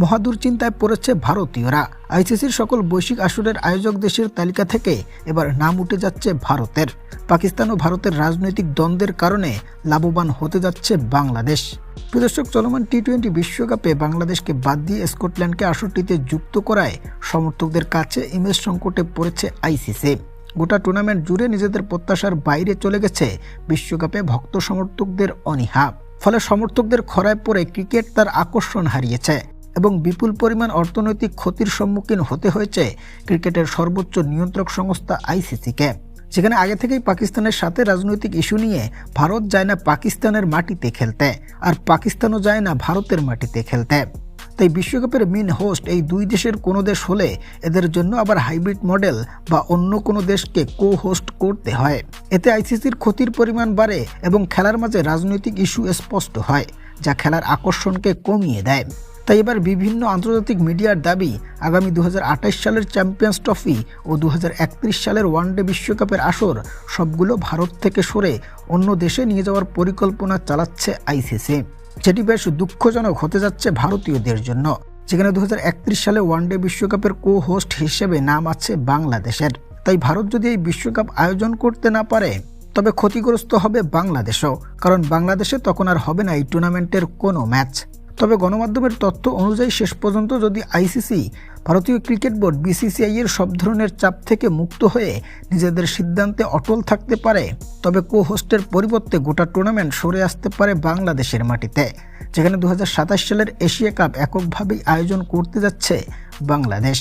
মহাদুশ্চিন্তায় পড়েছে ভারতীয়রা। আইসিসির সকল বৈশ্বিক আসরের আয়োজক দেশের তালিকা থেকে এবার নাম উঠে যাচ্ছে ভারতের। পাকিস্তান ও ভারতের রাজনৈতিক দ্বন্দ্বের কারণে লাভবান হতে যাচ্ছে বাংলাদেশ। প্রদর্শক, চলমান টি-20 বিশ্বকাপে বাংলাদেশকে বাদ দিয়ে স্কটল্যান্ডকে আসরটিতে যুক্ত করায় সমর্থকদের কাছে ইমেজ সংকটে পড়েছে আইসিসি। গোটা টুর্নামেন্ট জুড়ে নিজেদের প্রত্যাশার বাইরে চলে গেছে বিশ্বকাপে ভক্ত সমর্থকদের অনীহা। ফলে সমর্থকদের খরায় পড়ে ক্রিকেট তার আকর্ষণ হারিয়েছে এবং বিপুল পরিমাণ অর্থনৈতিক ক্ষতির সম্মুখীন হতে হয়েছে ক্রিকেটের সর্বোচ্চ নিয়ন্ত্রক সংস্থা আইসিসিকে। যেখানে আগে থেকেই পাকিস্তানের সাথে রাজনৈতিক ইস্যু নিয়ে ভারত যায় না পাকিস্তানের মাটিতে খেলতে, আর পাকিস্তানও যায় না ভারতের মাটিতে খেলতে। তাই বিশ্বকাপের মেন হোস্ট এই দুই দেশের কোনো দেশ হলে এদের জন্য আবার হাইব্রিড মডেল বা অন্য কোনো দেশকে কো হোস্ট করতে হয়। এতে আইসিসির ক্ষতির পরিমাণ বাড়ে এবং খেলার মাঝে রাজনৈতিক ইস্যু স্পষ্ট হয়, যা খেলার আকর্ষণকে কমিয়ে দেয়। তাই এবার বিভিন্ন আন্তর্জাতিক মিডিয়ার দাবি, আগামী 2028 সালের চ্যাম্পিয়ন্স ট্রফি ও 2031 সালের ওয়ানডে বিশ্বকাপের আসর সবগুলো ভারত থেকে সরে অন্য দেশে নিয়ে যাওয়ার পরিকল্পনা চালাচ্ছে আইসিসি, যেটি বেশ দুঃখজনক হতে যাচ্ছে ভারতীয়দের জন্য। যেখানে 2031 সালে ওয়ানডে বিশ্বকাপের কো হোস্ট হিসেবে নাম আছে বাংলাদেশের। তাই ভারত যদি এই বিশ্বকাপ আয়োজন করতে না পারে তবে ক্ষতিগ্রস্ত হবে বাংলাদেশও, কারণ বাংলাদেশে তখন আর হবে না এই টুর্নামেন্টের কোনো ম্যাচ। তবে গণমাধ্যমের তথ্য অনুযায়ী শেষ পর্যন্ত যদি আইসিসি, ভারতীয় ক্রিকেট বোর্ড, বিসিসিআই এর সব ধরনের চাপ থেকে মুক্ত হয়ে নিজেদের সিদ্ধান্তে অটল থাকতে পারে, তবে কো হোস্টের পরিবর্তে গোটা টুর্নামেন্ট সরে আসতে পারে বাংলাদেশের মাটিতে, যেখানে 2027 সালের এশিয়া কাপ এককভাবেই আয়োজন করতে যাচ্ছে বাংলাদেশ।